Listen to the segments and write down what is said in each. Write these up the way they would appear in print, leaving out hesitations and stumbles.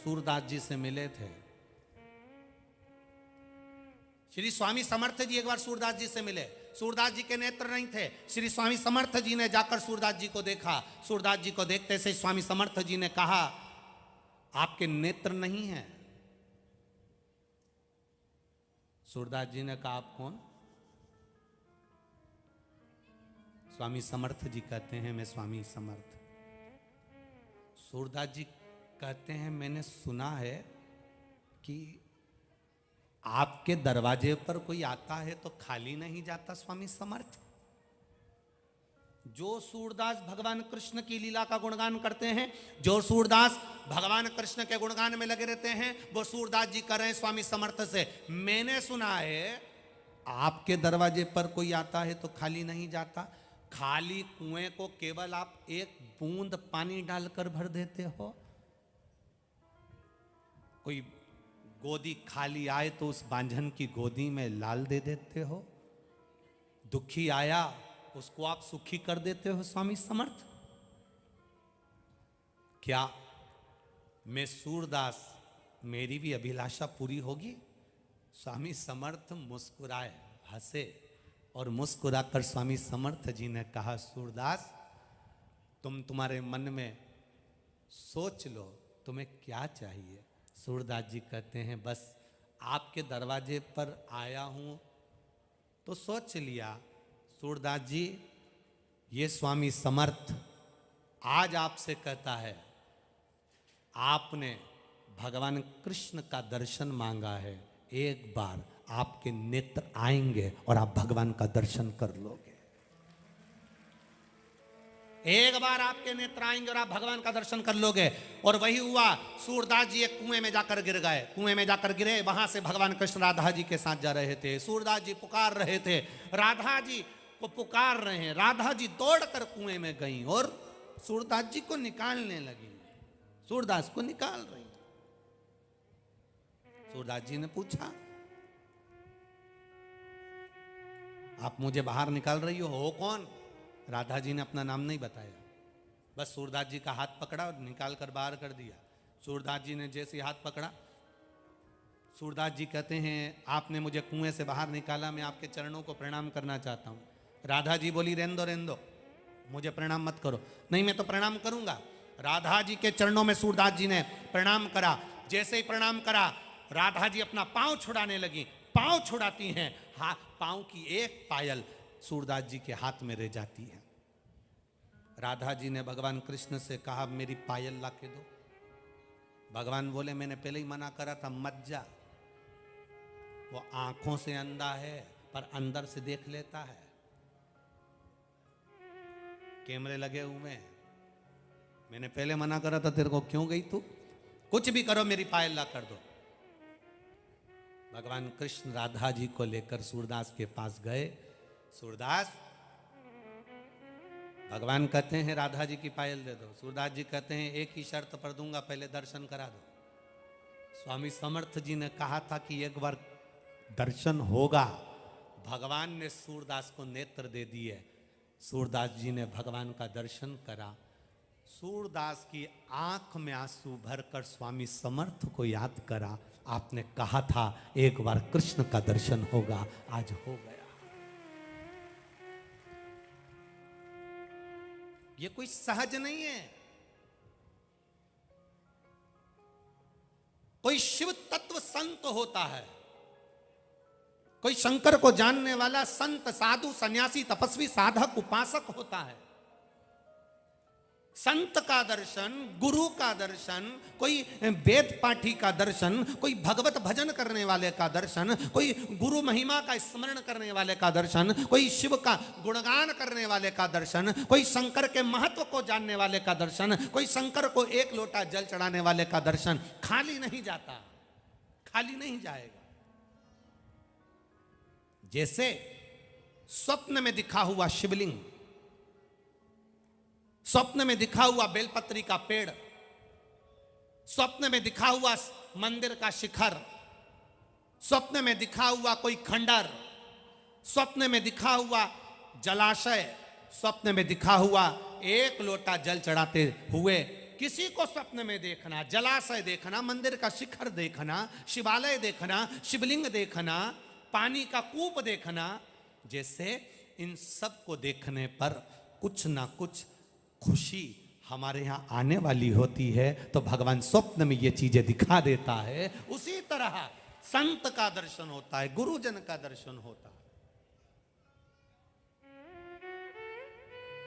सूरदास जी से मिले थे। श्री स्वामी समर्थ जी एक बार सूरदास जी से मिले। सूरदास जी के नेत्र नहीं थे। श्री स्वामी समर्थ जी ने जाकर सूरदास जी को देखा। सूरदास जी को देखते से स्वामी समर्थ जी ने कहा, आपके नेत्र नहीं हैं। सूरदास जी ने कहा, आप कौन? स्वामी समर्थ जी कहते हैं, मैं स्वामी समर्थ। सूरदास जी कहते हैं, मैंने सुना है कि आपके दरवाजे पर कोई आता है तो खाली नहीं जाता स्वामी समर्थ। जो सूरदास भगवान कृष्ण की लीला का गुणगान करते हैं, जो सूरदास भगवान कृष्ण के गुणगान में लगे रहते हैं, वो सूरदास जी कर रहे हैं स्वामी समर्थ से, मैंने सुना है आपके दरवाजे पर कोई आता है तो खाली नहीं जाता। खाली कुएं को केवल आप एक बूंद पानी डालकर भर देते हो। कोई गोदी खाली आए तो उस बांझन की गोदी में लाल दे देते हो। दुखी आया उसको आप सुखी कर देते हो स्वामी समर्थ। क्या मैं सूरदास, मेरी भी अभिलाषा पूरी होगी? स्वामी समर्थ मुस्कुराए, हंसे और मुस्कुराकर स्वामी समर्थ जी ने कहा, सूरदास तुम्हारे मन में सोच लो तुम्हें क्या चाहिए। सूरदास जी कहते हैं, बस आपके दरवाजे पर आया हूं तो सोच लिया। सूरदास जी, ये स्वामी समर्थ आज आपसे कहता है, आपने भगवान कृष्ण का दर्शन मांगा है, एक बार आपके नेत्र आएंगे और आप भगवान का दर्शन कर लोगे। एक बार आपके नेत्र आएंगे और आप भगवान का दर्शन कर लोगे। और वही हुआ। सूरदास जी एक कुएं में जाकर गिर गए। कुएं में जाकर गिरे, वहां से भगवान कृष्ण राधा जी के साथ जा रहे थे। सूरदास जी पुकार रहे थे, राधा जी को पुकार रहे हैं। राधा जी दौड़कर कुएं में गई और सूरदास जी को निकालने लगी। सूरदास को निकाल रही। सूरदास जी ने पूछा, आप मुझे बाहर निकाल रही हो कौन? राधा जी ने अपना नाम नहीं बताया, बस सूरदास जी का हाथ पकड़ा और निकाल कर बाहर कर दिया। सूरदास जी ने जैसे हाथ पकड़ा, सूरदास जी कहते हैं, आपने मुझे कुएं से बाहर निकाला, मैं आपके चरणों को प्रणाम करना चाहता हूँ। राधा जी बोली, रहने दो, मुझे प्रणाम मत करो। नहीं, मैं तो प्रणाम करूंगा। राधा जी के चरणों में सूरदास जी ने प्रणाम करा। जैसे ही प्रणाम करा, राधा जी अपना पांव छुड़ाने लगी। पांव छुड़ाती हैं, पांव की एक पायल सूरदास जी के हाथ में रह जाती है। राधा जी ने भगवान कृष्ण से कहा, मेरी पायल ला के दो। भगवान बोले, मैंने पहले ही मना करा था, मत जा। वो आंखों से अंधा है पर अंदर से देख लेता है। कैमरे लगे हुए हैं, मैंने पहले मना करा था तेरे को, क्यों गई तू? कुछ भी करो, मेरी पायल ला कर दो। भगवान कृष्ण राधा जी को लेकर सूरदास के पास गए। सूरदास, भगवान कहते हैं राधा जी की पायल दे दो। सूरदास जी कहते हैं, एक ही शर्त पर दूंगा, पहले दर्शन करा दो। स्वामी समर्थ जी ने कहा था कि एक बार दर्शन होगा। भगवान ने सूरदास को नेत्र दे दिए। सूरदास जी ने भगवान का दर्शन करा। सूरदास की आंख में आंसू भरकर स्वामी समर्थ को याद करा, आपने कहा था एक बार कृष्ण का दर्शन होगा, आज हो गया। ये कोई सहज नहीं है। कोई शिव तत्व संत होता है, कोई शंकर को जानने वाला संत, साधु, सन्यासी, तपस्वी, साधक, उपासक होता है। संत का दर्शन, गुरु का दर्शन, कोई वेद पाठी का दर्शन, कोई भगवत भजन करने वाले का दर्शन, कोई गुरु महिमा का स्मरण करने वाले का दर्शन, कोई शिव का गुणगान करने वाले का दर्शन, कोई शंकर के महत्व को जानने वाले का दर्शन, कोई शंकर को एक लोटा जल चढ़ाने वाले का दर्शन खाली नहीं जाता, खाली नहीं जाएगा। जैसे स्वप्न में दिखा हुआ शिवलिंग, स्वप्न में दिखा हुआ बेलपत्री का पेड़, स्वप्न में दिखा हुआ मंदिर का शिखर, स्वप्न में दिखा हुआ कोई खंडर, स्वप्न में दिखा हुआ जलाशय, स्वप्न में दिखा हुआ एक लोटा जल चढ़ाते हुए किसी को स्वप्न में देखना, जलाशय देखना, मंदिर का शिखर देखना, शिवालय देखना, शिवलिंग देखना, पानी का कूप देखना, जैसे इन सब को देखने पर कुछ ना कुछ खुशी हमारे यहाँ आने वाली होती है, तो भगवान स्वप्न में ये चीजें दिखा देता है। उसी तरह संत का दर्शन होता है, गुरुजन का दर्शन होता है।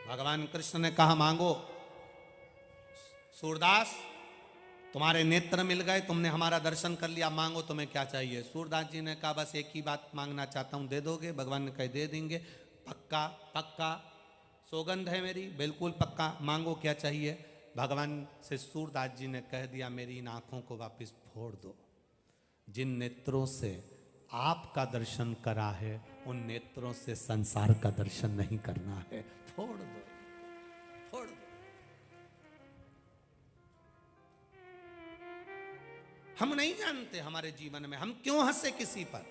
भगवान कृष्ण ने कहा मांगो, सूरदास तुम्हारे नेत्र मिल गए, तुमने हमारा दर्शन कर लिया, मांगो तुम्हें क्या चाहिए। सूरदास जी ने कहा बस एक ही बात मांगना चाहता हूं, दे दोगे? भगवान ने कहा दे देंगे, पक्का पक्का, सौगंध है मेरी, बिल्कुल पक्का, मांगो क्या चाहिए। भगवान से सूरदास जी ने कह दिया मेरी इन आंखों को वापस फोड़ दो, जिन नेत्रों से आपका दर्शन करा है उन नेत्रों से संसार का दर्शन नहीं करना है, फोड़ दो, फोड़ दो। हम नहीं जानते हमारे जीवन में हम क्यों हंसे किसी पर,